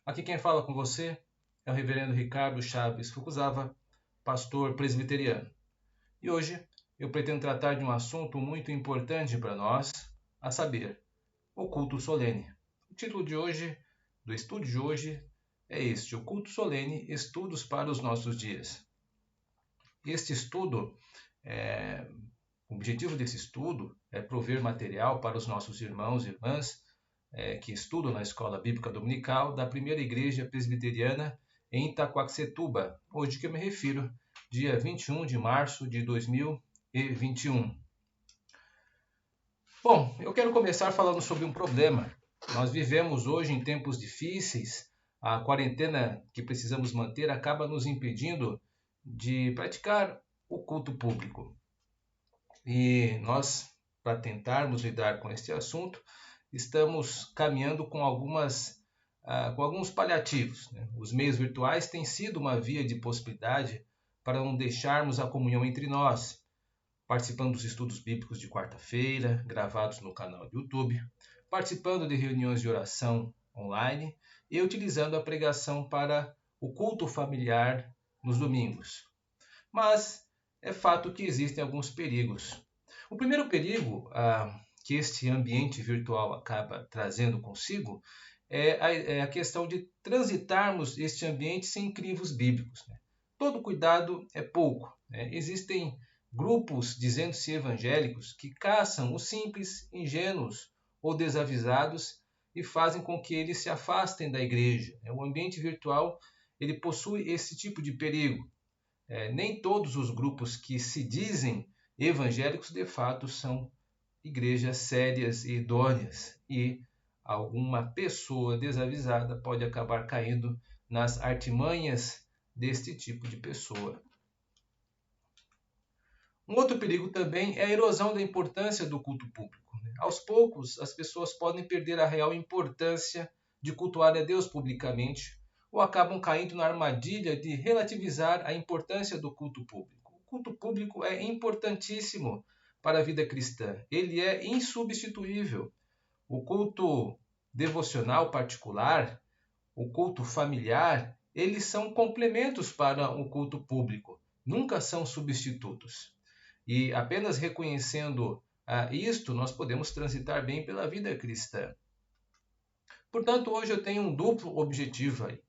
Aqui quem fala com você é o reverendo Ricardo Chaves Fukuzawa, pastor presbiteriano. E hoje eu pretendo tratar de um assunto muito importante para nós, a saber, o culto solene. O título do estudo de hoje, é este: o culto solene, estudos para os nossos dias. Este estudo, o objetivo desse estudo é prover material para os nossos irmãos e irmãs que estudam na Escola Bíblica Dominical da Primeira Igreja Presbiteriana em Itaquaquecetuba, hoje que eu me refiro, dia 21 de março de 2021. Bom, eu quero começar falando sobre um problema. Nós vivemos hoje em tempos difíceis, a quarentena que precisamos manter acaba nos impedindo de praticar o culto público. E nós, para tentarmos lidar com este assunto, estamos caminhando com alguns paliativos, né? Os meios virtuais têm sido uma via de possibilidade para não deixarmos a comunhão entre nós, participando dos estudos bíblicos de quarta-feira, gravados no canal do YouTube, participando de reuniões de oração online e utilizando a pregação para o culto familiar nos domingos. Mas é fato que existem alguns perigos. O primeiro perigo que este ambiente virtual acaba trazendo consigo é a questão de transitarmos este ambiente sem crivos bíblicos, né? Todo cuidado é pouco, né? Existem grupos dizendo-se evangélicos que caçam os simples, ingênuos ou desavisados e fazem com que eles se afastem da igreja. O ambiente virtual ele possui esse tipo de perigo. Nem todos os grupos que se dizem evangélicos de fato são igrejas sérias e idôneas, e alguma pessoa desavisada pode acabar caindo nas artimanhas deste tipo de pessoa. Um outro perigo também é a erosão da importância do culto público. Aos poucos, as pessoas podem perder a real importância de cultuar a Deus publicamente ou acabam caindo na armadilha de relativizar a importância do culto público. O culto público é importantíssimo para a vida cristã. Ele é insubstituível. O culto devocional particular, o culto familiar, eles são complementos para o culto público, nunca são substitutos. E apenas reconhecendo isto, nós podemos transitar bem pela vida cristã. Portanto, hoje eu tenho um duplo objetivo aí: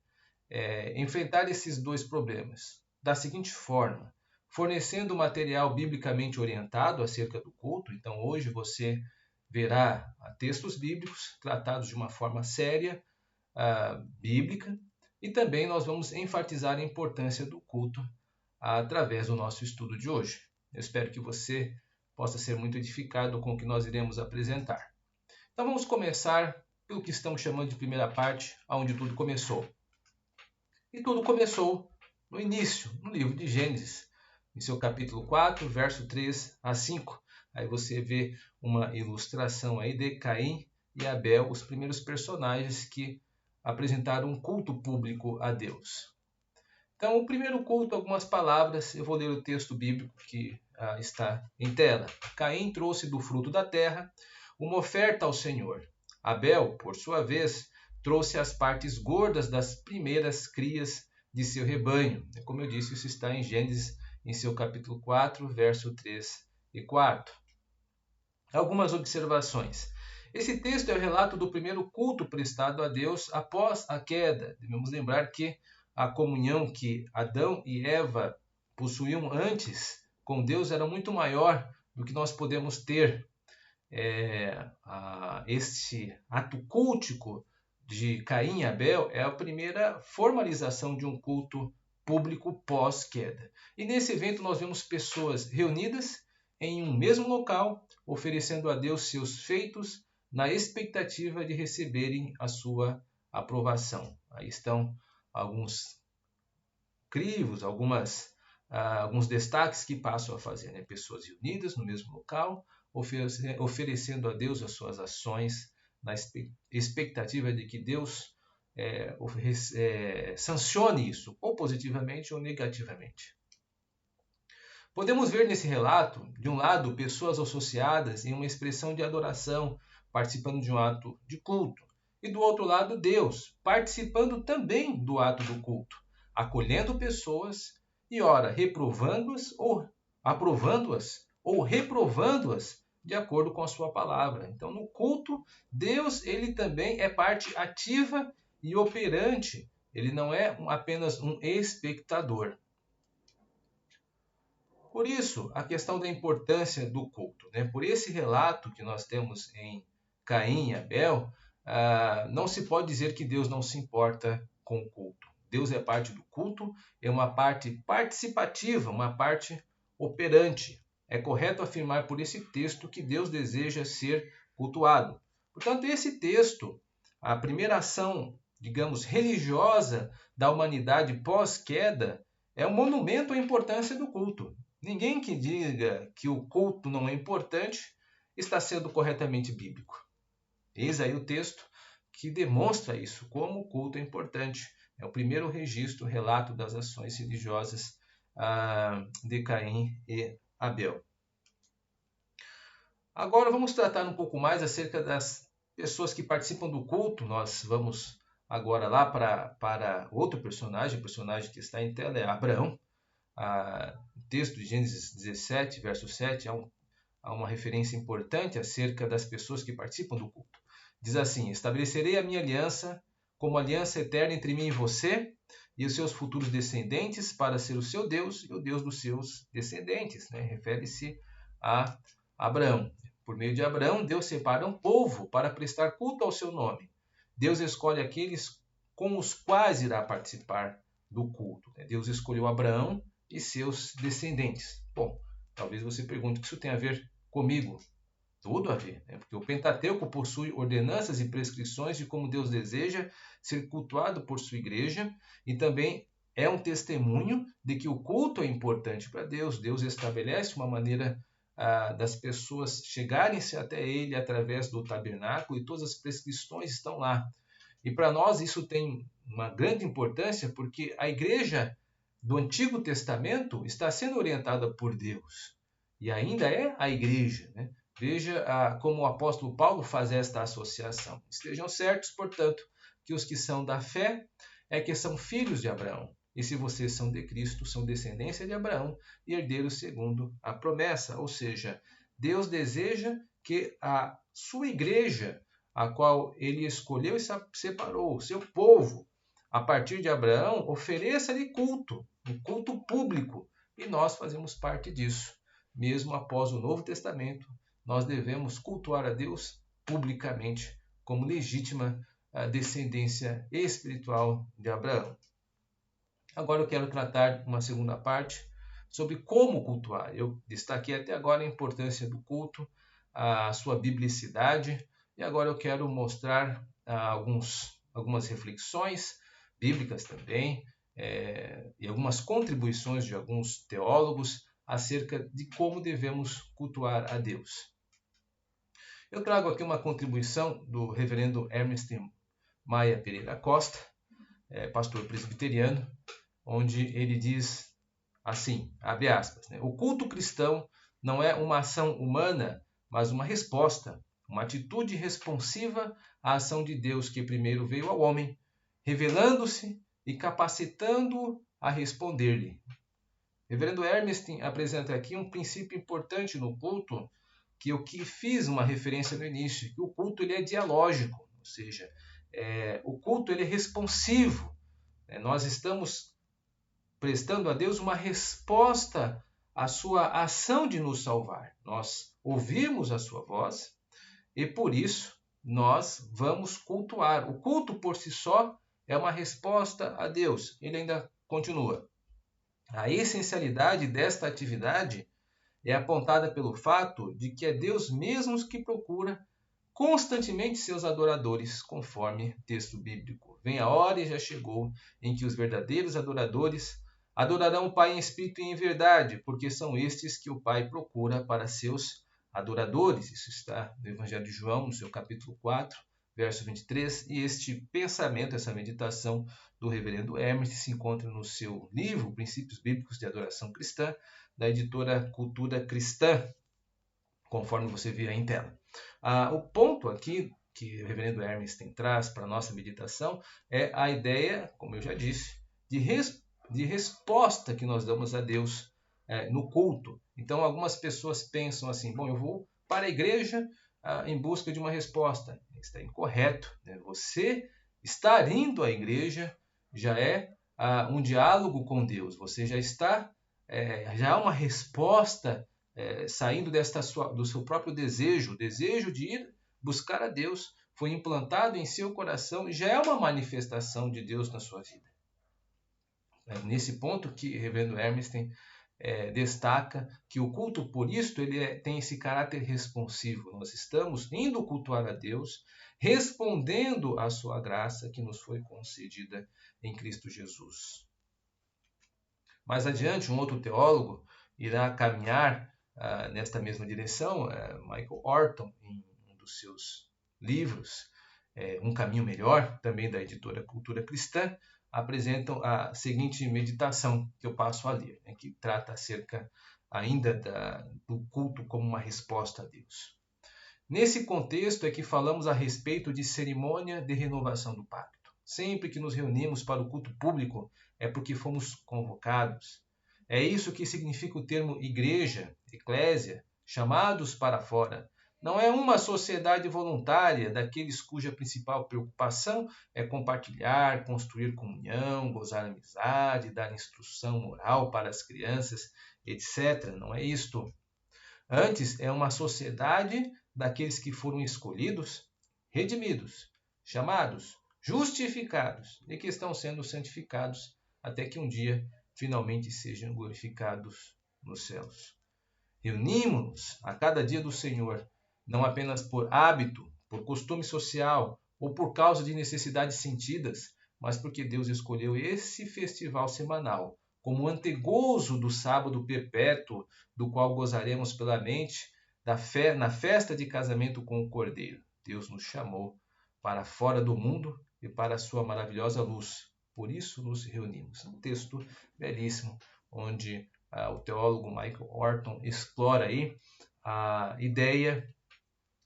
enfrentar esses dois problemas da seguinte forma: fornecendo material biblicamente orientado acerca do culto. Então, hoje você verá textos bíblicos tratados de uma forma séria, bíblica, e também nós vamos enfatizar a importância do culto através do nosso estudo de hoje. Eu espero que você possa ser muito edificado com o que nós iremos apresentar. Então vamos começar pelo que estamos chamando de primeira parte, onde tudo começou. E tudo começou no início, no livro de Gênesis, em seu capítulo 4, verso 3 a 5. Aí você vê uma ilustração aí de Caim e Abel, os primeiros personagens que apresentaram um culto público a Deus. Então, o primeiro culto, algumas palavras, eu vou ler o texto bíblico que está em tela. Caim trouxe do fruto da terra uma oferta ao Senhor. Abel, por sua vez, trouxe as partes gordas das primeiras crias de seu rebanho. Como eu disse, isso está em Gênesis, em seu capítulo 4, verso 3 e 4. Algumas observações. Esse texto é o relato do primeiro culto prestado a Deus após a queda. Devemos lembrar que a comunhão que Adão e Eva possuíam antes com Deus era muito maior do que nós podemos ter. Este ato cultico de Caim e Abel é a primeira formalização de um culto público pós-queda. E nesse evento nós vemos pessoas reunidas em um mesmo local, oferecendo a Deus seus feitos, na expectativa de receberem a sua aprovação. Aí estão alguns crivos, alguns destaques que passam a fazer, né? Pessoas reunidas no mesmo local, oferecendo a Deus as suas ações, na expectativa de que Deus sancione isso, ou positivamente ou negativamente. Podemos ver nesse relato, de um lado, pessoas associadas em uma expressão de adoração, participando de um ato de culto, e do outro lado Deus, participando também do ato do culto, acolhendo pessoas e ora reprovando-as ou aprovando-as ou reprovando-as de acordo com a sua palavra. Então, no culto, Deus ele também é parte ativa e operante. Ele não é apenas um espectador. Por isso, a questão da importância do culto, né? Por esse relato que nós temos em Caim e Abel, não se pode dizer que Deus não se importa com o culto. Deus é parte do culto, é uma parte participativa, uma parte operante. É correto afirmar por esse texto que Deus deseja ser cultuado. Portanto, esse texto, a primeira ação, digamos, religiosa da humanidade pós-queda, é um monumento à importância do culto. Ninguém que diga que o culto não é importante está sendo corretamente bíblico. Eis aí o texto que demonstra isso, como o culto é importante. É o primeiro registro, relato das ações religiosas de Caim e Abel. Agora vamos tratar um pouco mais acerca das pessoas que participam do culto. Nós vamos agora lá para outro personagem, o personagem que está em tela é Abraão. O texto de Gênesis 17, verso 7, há uma referência importante acerca das pessoas que participam do culto. Diz assim: estabelecerei a minha aliança como aliança eterna entre mim e você e os seus futuros descendentes para ser o seu Deus e o Deus dos seus descendentes. Né? Refere-se a Abraão. Por meio de Abraão, Deus separa um povo para prestar culto ao seu nome. Deus escolhe aqueles com os quais irá participar do culto. Deus escolheu Abraão e seus descendentes. Bom, talvez você pergunte o que isso tem a ver comigo. Tudo a ver, né? Porque o Pentateuco possui ordenanças e prescrições de como Deus deseja ser cultuado por sua igreja e também é um testemunho de que o culto é importante para Deus. Deus estabelece uma maneira das pessoas chegarem-se até Ele através do tabernáculo e todas as prescrições estão lá. E para nós isso tem uma grande importância porque a igreja do Antigo Testamento está sendo orientada por Deus e ainda é a igreja, né? Veja como o apóstolo Paulo faz esta associação. Estejam certos, portanto, que os que são da fé é que são filhos de Abraão. E se vocês são de Cristo, são descendência de Abraão e herdeiros segundo a promessa. Ou seja, Deus deseja que a sua igreja, a qual ele escolheu e separou, o seu povo, a partir de Abraão, ofereça-lhe culto, um culto público. E nós fazemos parte disso. Mesmo após o Novo Testamento, nós devemos cultuar a Deus publicamente como legítima descendência espiritual de Abraão. Agora eu quero tratar uma segunda parte sobre como cultuar. Eu destaquei até agora a importância do culto, a sua biblicidade, e agora eu quero mostrar algumas reflexões bíblicas também, e algumas contribuições de alguns teólogos acerca de como devemos cultuar a Deus. Eu trago aqui uma contribuição do reverendo Ernest Maia Pereira Costa, pastor presbiteriano, onde ele diz assim, abre aspas, né? O culto cristão não é uma ação humana, mas uma resposta, uma atitude responsiva à ação de Deus que primeiro veio ao homem, revelando-se e capacitando-o a responder-lhe. Reverendo Ernest apresenta aqui um princípio importante no culto, que eu fiz uma referência no início, que o culto ele é dialógico, ou seja, o culto ele é responsivo. Nós estamos prestando a Deus uma resposta à sua ação de nos salvar. Nós ouvimos a sua voz e por isso nós vamos cultuar. O culto por si só é uma resposta a Deus. Ele ainda continua. A essencialidade desta atividade é apontada pelo fato de que é Deus mesmo que procura constantemente seus adoradores, conforme texto bíblico. Vem a hora e já chegou em que os verdadeiros adoradores adorarão o Pai em espírito e em verdade, porque são estes que o Pai procura para seus adoradores. Isso está no Evangelho de João, no seu capítulo 4, verso 23, e este pensamento, essa meditação do reverendo Hermes se encontra no seu livro Princípios Bíblicos de Adoração Cristã, da editora Cultura Cristã, conforme você vê aí em tela. O ponto aqui que o reverendo Hermes traz para a nossa meditação é a ideia, como eu já disse, de resposta que nós damos a Deus no culto. Então, algumas pessoas pensam assim, bom, eu vou para a igreja em busca de uma resposta. Isso é incorreto, né? Você estar indo à igreja já é um diálogo com Deus. Você já está, já há uma resposta saindo do seu próprio desejo, o desejo de ir buscar a Deus, foi implantado em seu coração e já é uma manifestação de Deus na sua vida. É nesse ponto que o reverendo Hermes destaca que o culto, por isto, tem esse caráter responsivo. Nós estamos indo cultuar a Deus, respondendo à sua graça que nos foi concedida em Cristo Jesus. Mais adiante, um outro teólogo irá caminhar nesta mesma direção, Michael Horton, em um dos seus livros, Um Caminho Melhor, também da editora Cultura Cristã, apresentam a seguinte meditação que eu passo a ler, que trata acerca ainda do culto como uma resposta a Deus. Nesse contexto é que falamos a respeito de cerimônia de renovação do pacto. Sempre que nos reunimos para o culto público é porque fomos convocados. É isso que significa o termo igreja, eclésia, chamados para fora. Não é uma sociedade voluntária daqueles cuja principal preocupação é compartilhar, construir comunhão, gozar amizade, dar instrução moral para as crianças, etc. Não é isto. Antes, é uma sociedade daqueles que foram escolhidos, redimidos, chamados, justificados e que estão sendo santificados até que um dia finalmente sejam glorificados nos céus. Reunimos-nos a cada dia do Senhor, não apenas por hábito, por costume social ou por causa de necessidades sentidas, mas porque Deus escolheu esse festival semanal como antegozo do sábado perpétuo, do qual gozaremos plenamente na festa de casamento com o Cordeiro. Deus nos chamou para fora do mundo e para a sua maravilhosa luz. Por isso nos reunimos. Um texto belíssimo, onde o teólogo Michael Horton explora aí a ideia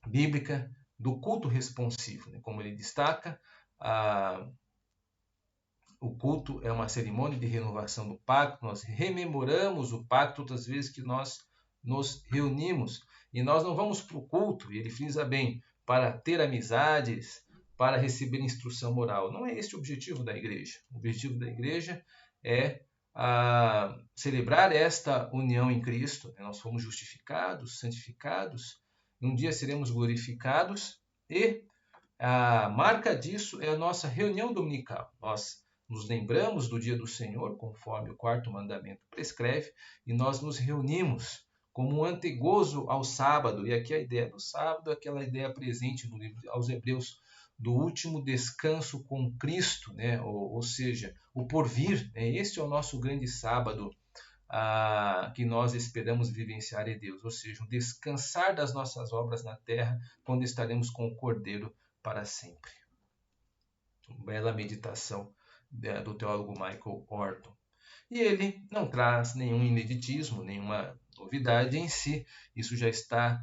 bíblica do culto responsivo. Como ele destaca, o culto é uma cerimônia de renovação do pacto. Nós rememoramos o pacto todas as vezes que nós nos reunimos. E nós não vamos para o culto, e ele frisa bem, para ter amizades, para receber instrução moral. Não é esse o objetivo da igreja. O objetivo da igreja é celebrar esta união em Cristo. Nós fomos justificados, santificados, um dia seremos glorificados e a marca disso é a nossa reunião dominical. Nós nos lembramos do dia do Senhor, conforme o quarto mandamento prescreve, e nós nos reunimos como um antegozo ao sábado. E aqui a ideia do sábado é aquela ideia presente no livro aos Hebreus, do último descanso com Cristo, né? Ou seja, o porvir. Este é o nosso grande sábado que nós esperamos vivenciar em Deus, ou seja, o descansar das nossas obras na terra, quando estaremos com o Cordeiro para sempre. Uma bela meditação do teólogo Michael Horton. E ele não traz nenhum ineditismo, nenhuma novidade em si. Isso já está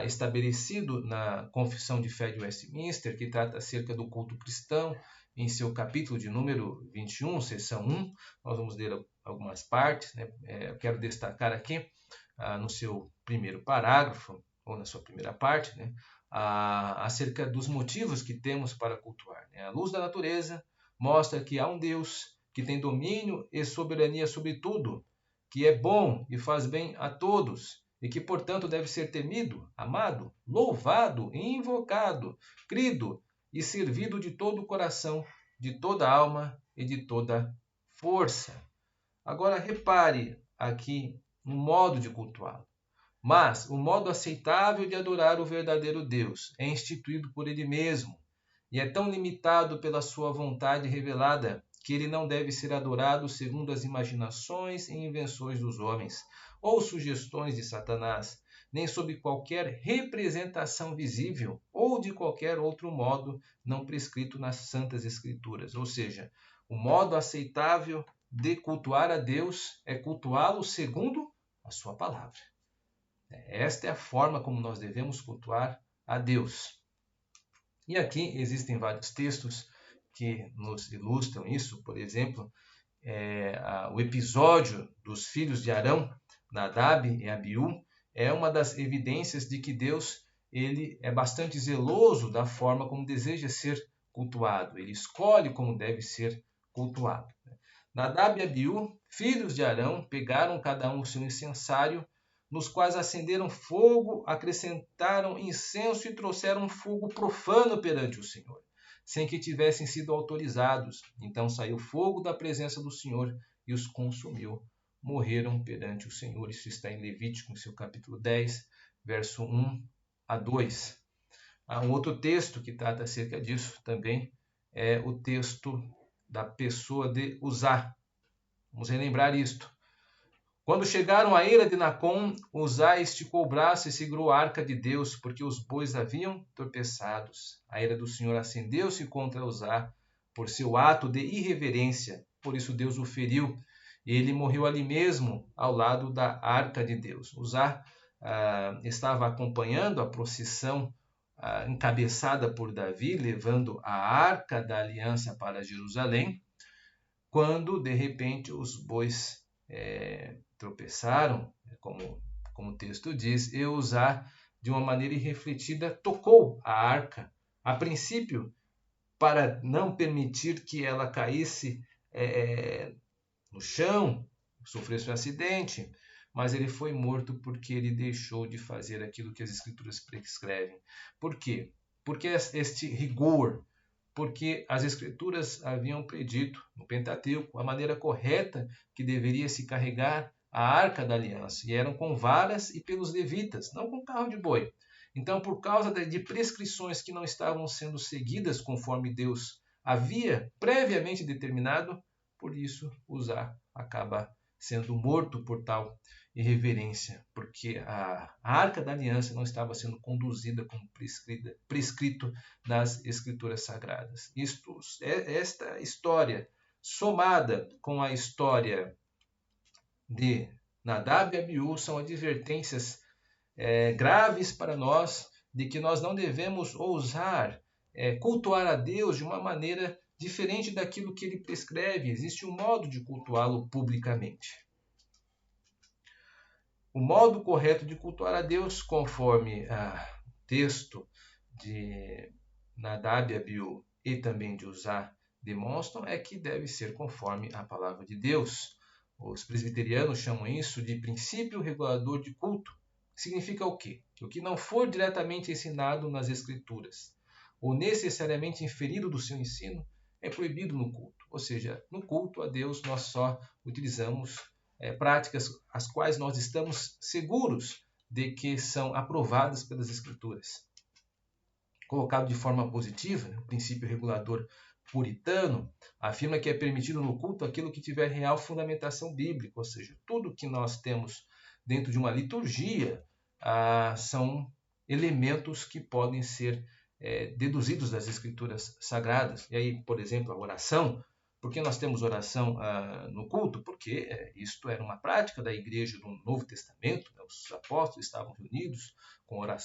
estabelecido na Confissão de Fé de Westminster, que trata acerca do culto cristão, em seu capítulo de número 21, seção 1. Nós vamos ler algumas partes, né? Eu quero destacar aqui, no seu primeiro parágrafo, ou na sua primeira parte, né? Acerca dos motivos que temos para cultuar. A luz da natureza mostra que há um Deus que tem domínio e soberania sobre tudo, que é bom e faz bem a todos, e que, portanto, deve ser temido, amado, louvado, invocado, crido e servido de todo o coração, de toda a alma e de toda força. Agora, repare aqui no modo de cultuá-lo. Mas o modo aceitável de adorar o verdadeiro Deus é instituído por ele mesmo, e é tão limitado pela sua vontade revelada que ele não deve ser adorado segundo as imaginações e invenções dos homens, ou sugestões de Satanás, nem sob qualquer representação visível, ou de qualquer outro modo não prescrito nas Santas Escrituras. Ou seja, o modo aceitável de cultuar a Deus é cultuá-lo segundo a sua palavra. Esta é a forma como nós devemos cultuar a Deus. E aqui existem vários textos que nos ilustram isso. Por exemplo, o episódio dos filhos de Arão, Nadab e Abiú, é uma das evidências de que Deus ele é bastante zeloso da forma como deseja ser cultuado. Ele escolhe como deve ser cultuado. Nadab e Abiú, filhos de Arão, pegaram cada um o seu incensário, nos quais acenderam fogo, acrescentaram incenso e trouxeram fogo profano perante o Senhor, sem que tivessem sido autorizados. Então saiu fogo da presença do Senhor e os consumiu. Morreram perante o Senhor. Isso está em Levítico, no seu capítulo 10, verso 1 a 2. Há um outro texto que trata acerca disso também, é o texto da pessoa de Uzá. Vamos relembrar isto. Quando chegaram à eira de Nacon, Uzá esticou o braço e segurou a arca de Deus, porque os bois haviam tropeçados. A ira do Senhor acendeu-se contra Uzá por seu ato de irreverência. Por isso Deus o feriu. Ele morreu ali mesmo, ao lado da arca de Deus. Uzá estava acompanhando a procissão encabeçada por Davi, levando a arca da aliança para Jerusalém, quando de repente os bois tropeçaram, como o texto diz, e Uzá, de uma maneira irrefletida, tocou a arca, a princípio, para não permitir que ela caísse no chão, sofresse um acidente, mas ele foi morto porque ele deixou de fazer aquilo que as Escrituras prescrevem. Por quê? Porque este rigor, porque as Escrituras haviam predito no Pentateuco a maneira correta que deveria se carregar a arca da aliança, e eram com varas e pelos levitas, não com carro de boi. Então, por causa de prescrições que não estavam sendo seguidas conforme Deus havia previamente determinado, por isso Uzá acaba sendo morto por tal irreverência, porque a arca da aliança não estava sendo conduzida como prescrito nas Escrituras Sagradas. Esta história, somada com a história de Nadab e Abiú, são advertências graves para nós de que nós não devemos ousar cultuar a Deus de uma maneira diferente daquilo que ele prescreve. Existe um modo de cultuá-lo publicamente. O modo correto de cultuar a Deus, conforme o texto de Nadab e Abiú e também de Uzá demonstram, é que deve ser conforme a palavra de Deus. Os presbiterianos chamam isso de princípio regulador de culto. Significa o quê? Que o que não for diretamente ensinado nas Escrituras ou necessariamente inferido do seu ensino é proibido no culto. Ou seja, no culto a Deus nós só utilizamos práticas as quais nós estamos seguros de que são aprovadas pelas Escrituras. Colocado de forma positiva, o princípio regulador puritano afirma que é permitido no culto aquilo que tiver real fundamentação bíblica, ou seja, tudo que nós temos dentro de uma liturgia são elementos que podem ser deduzidos das Escrituras Sagradas. E aí, por exemplo, a oração. Por que nós temos oração no culto? Porque isto era uma prática da igreja do Novo Testamento. Né? Os apóstolos estavam reunidos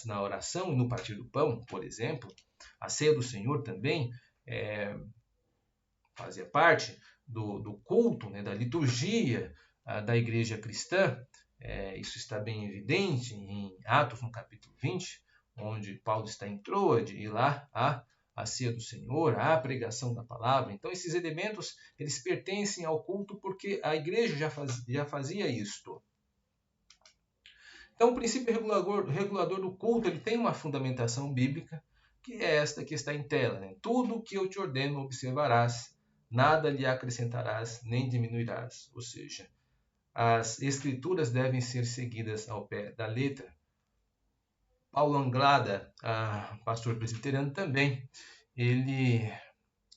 na oração e no partir do pão, por exemplo. A ceia do Senhor também fazia parte do culto, né? Da liturgia da igreja cristã. Isso está bem evidente em Atos, no capítulo 20, onde Paulo está em Troade, e lá há a ceia do Senhor, a pregação da palavra. Então, esses elementos, eles pertencem ao culto porque a igreja já fazia isto. Então, o princípio regulador do culto, ele tem uma fundamentação bíblica, que é esta que está em tela. Né? Tudo o que eu te ordeno observarás, nada lhe acrescentarás, nem diminuirás. Ou seja, as escrituras devem ser seguidas ao pé da letra. Paulo Anglada, pastor presbiteriano também, ele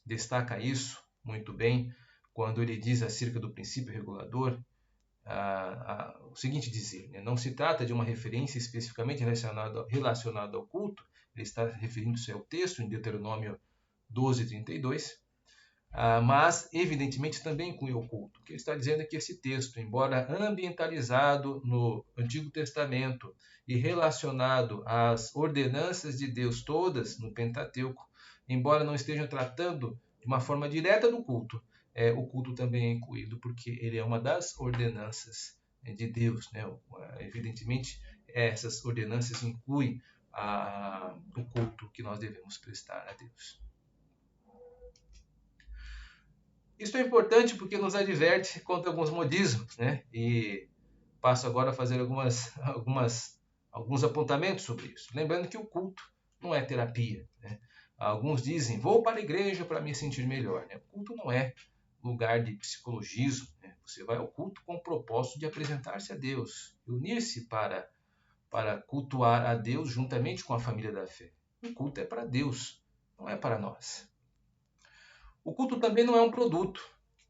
destaca isso muito bem quando ele diz acerca do princípio regulador o seguinte dizer, né? Não se trata de uma referência especificamente relacionada ao culto, ele está referindo-se ao texto em Deuteronômio 12:32, mas evidentemente também inclui o culto. O que ele está dizendo é que esse texto, embora ambientalizado no Antigo Testamento e relacionado às ordenanças de Deus todas no Pentateuco, embora não estejam tratando de uma forma direta do culto, o culto também é incluído, porque ele é uma das ordenanças de Deus, né? Evidentemente, essas ordenanças incluem o culto que nós devemos prestar a Deus. Isso é importante porque nos adverte contra alguns modismos, né? E passo agora a fazer alguns apontamentos sobre isso. Lembrando que o culto não é terapia, né? Alguns dizem, vou para a igreja para me sentir melhor, né? O culto não é lugar de psicologismo, né? Você vai ao culto com o propósito de apresentar-se a Deus, unir-se para cultuar a Deus juntamente com a família da fé. O culto é para Deus, não é para nós. O culto também não é um produto.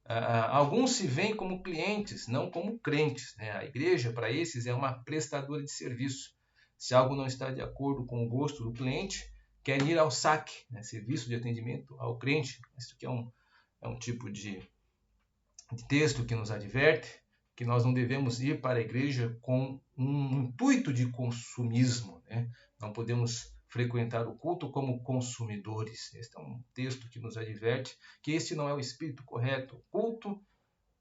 Alguns se veem como clientes, não como crentes, né? A igreja, para esses, é uma prestadora de serviço. Se algo não está de acordo com o gosto do cliente, quer ir ao SAC, né? Serviço de atendimento ao crente. Isso aqui é um tipo de texto que nos adverte que nós não devemos ir para a igreja com um intuito de consumismo, né? Não podemos frequentar o culto como consumidores. Este é um texto que nos adverte que este não é o espírito correto. O culto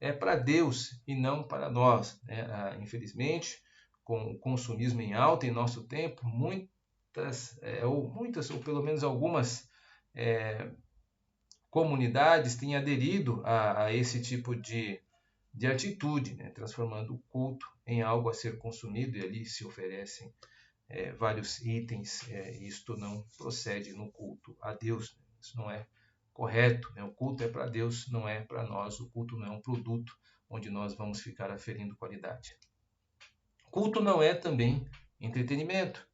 é para Deus e não para nós, né? Infelizmente, com o consumismo em alta em nosso tempo, muitas ou pelo menos algumas comunidades têm aderido a esse tipo de atitude, né? Transformando o culto em algo a ser consumido, e ali se oferecem vários itens. Isto não procede no culto a Deus, né? Isso não é correto, né? O culto é para Deus, não é para nós. O culto não é um produto onde nós vamos ficar aferindo qualidade. Culto não é também entretenimento.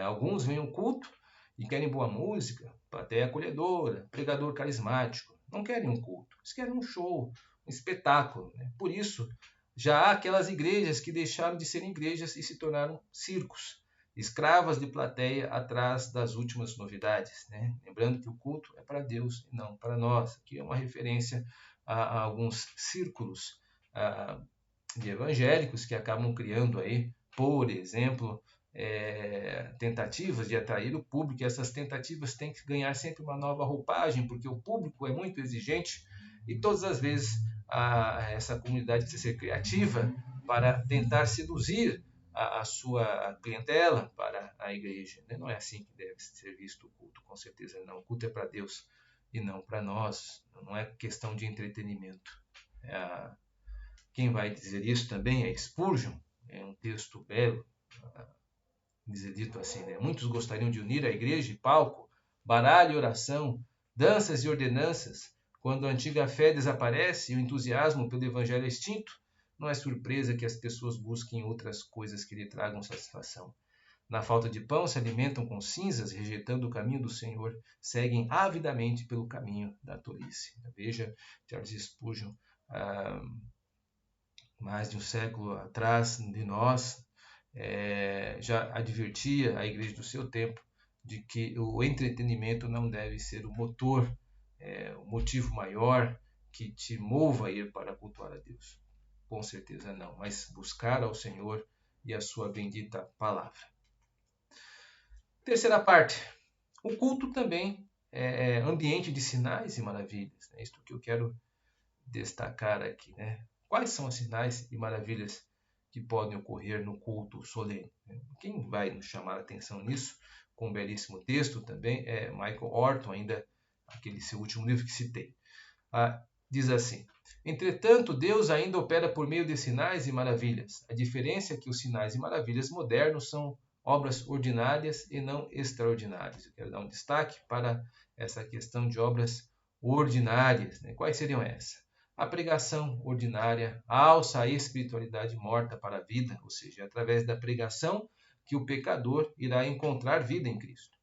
Alguns vêm ao culto e querem boa música, plateia acolhedora, pregador carismático. Não querem um culto, eles querem um show, um espetáculo, né? Por isso, já há aquelas igrejas que deixaram de ser igrejas e se tornaram circos, escravas de plateia atrás das últimas novidades, né? Lembrando que o culto é para Deus e não para nós. Aqui é uma referência a alguns círculos de evangélicos que acabam criando aí, por exemplo, tentativas de atrair o público, e essas tentativas têm que ganhar sempre uma nova roupagem, porque o público é muito exigente e todas as vezes essa comunidade precisa ser criativa para tentar seduzir a sua clientela para a igreja. Não é assim que deve ser visto o culto, com certeza não. O culto é para Deus e não para nós, não é questão de entretenimento. Quem vai dizer isso também é Spurgeon, é um texto belo, dizer dito assim, né? Muitos gostariam de unir a igreja e palco, baralho e oração, danças e ordenanças. Quando a antiga fé desaparece e o entusiasmo pelo evangelho é extinto, não é surpresa que as pessoas busquem outras coisas que lhe tragam satisfação. Na falta de pão se alimentam com cinzas, rejeitando o caminho do Senhor, seguem avidamente pelo caminho da tolice. Veja, Charles Spurgeon, mais de um século atrás de nós, já advertia a igreja do seu tempo de que o entretenimento não deve ser o motor, o motivo maior que te mova a ir para cultuar a Deus. Com certeza não, mas buscar ao Senhor e a sua bendita palavra. Terceira parte, o culto também é ambiente de sinais e maravilhas. É isto que eu quero destacar aqui, né? Quais são os sinais e maravilhas que podem ocorrer no culto solene? Quem vai nos chamar a atenção nisso, com um belíssimo texto também, é Michael Horton, ainda aquele seu último livro que citei. Diz assim: entretanto, Deus ainda opera por meio de sinais e maravilhas. A diferença é que os sinais e maravilhas modernos são obras ordinárias e não extraordinárias. Eu quero dar um destaque para essa questão de obras ordinárias, né? Quais seriam essas? A pregação ordinária alça a espiritualidade morta para a vida, ou seja, é através da pregação que o pecador irá encontrar vida em Cristo.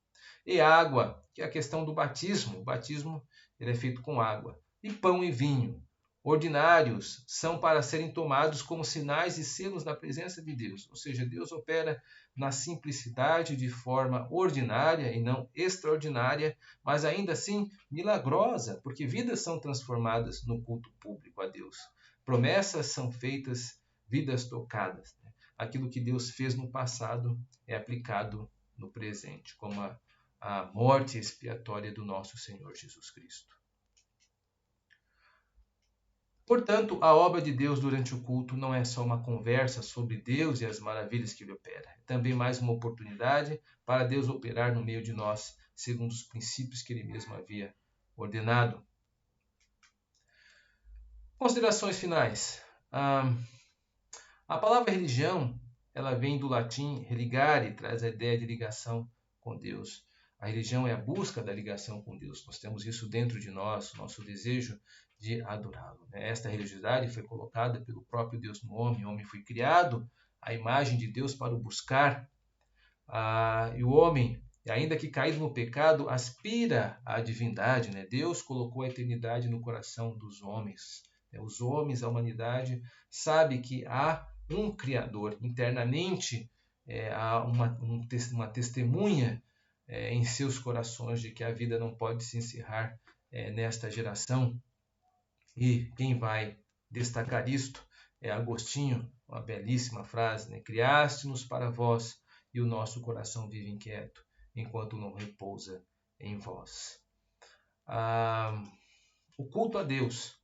E água, que é a questão do batismo. O batismo ele é feito com água. E pão e vinho, ordinários, são para serem tomados como sinais e selos na presença de Deus. Ou seja, Deus opera na simplicidade de forma ordinária e não extraordinária, mas ainda assim milagrosa, porque vidas são transformadas no culto público a Deus. Promessas são feitas, vidas tocadas. Aquilo que Deus fez no passado é aplicado no presente, como a morte expiatória do nosso Senhor Jesus Cristo. Portanto, a obra de Deus durante o culto não é só uma conversa sobre Deus e as maravilhas que Ele opera. É também mais uma oportunidade para Deus operar no meio de nós, segundo os princípios que Ele mesmo havia ordenado. Considerações finais. A palavra religião, ela vem do latim religare, traz a ideia de ligação com Deus. A religião é a busca da ligação com Deus. Nós temos isso dentro de nós, nosso desejo de adorá-lo. Esta religiosidade foi colocada pelo próprio Deus no homem. O homem foi criado à imagem de Deus para o buscar. E o homem, ainda que caído no pecado, aspira à divindade. Deus colocou a eternidade no coração dos homens. Os homens, a humanidade, sabe que há um Criador. Internamente, há uma testemunha em seus corações de que a vida não pode se encerrar nesta geração. E quem vai destacar isto é Agostinho, uma belíssima frase, Criaste-nos para vós, e o nosso coração vive inquieto, enquanto não repousa em vós. O culto a Deus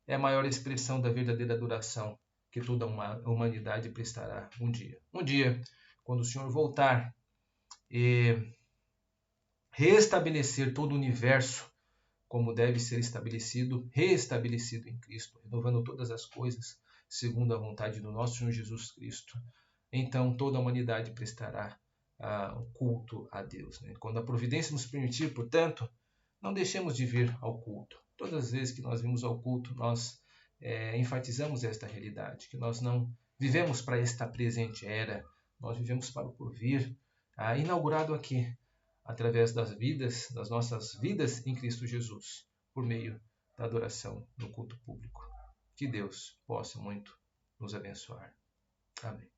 é a maior expressão da verdadeira adoração que toda a humanidade prestará um dia. Um dia, quando o Senhor voltar e restabelecer todo o universo como deve ser restabelecido em Cristo, renovando todas as coisas segundo a vontade do nosso Senhor Jesus Cristo. Então toda a humanidade prestará o culto a Deus. Quando a providência nos permitir, portanto, não deixemos de vir ao culto. Todas as vezes que nós vimos ao culto, nós enfatizamos esta realidade, que nós não vivemos para esta presente era, nós vivemos para o porvir, inaugurado aqui, através das nossas vidas em Cristo Jesus, por meio da adoração no culto público. Que Deus possa muito nos abençoar. Amém.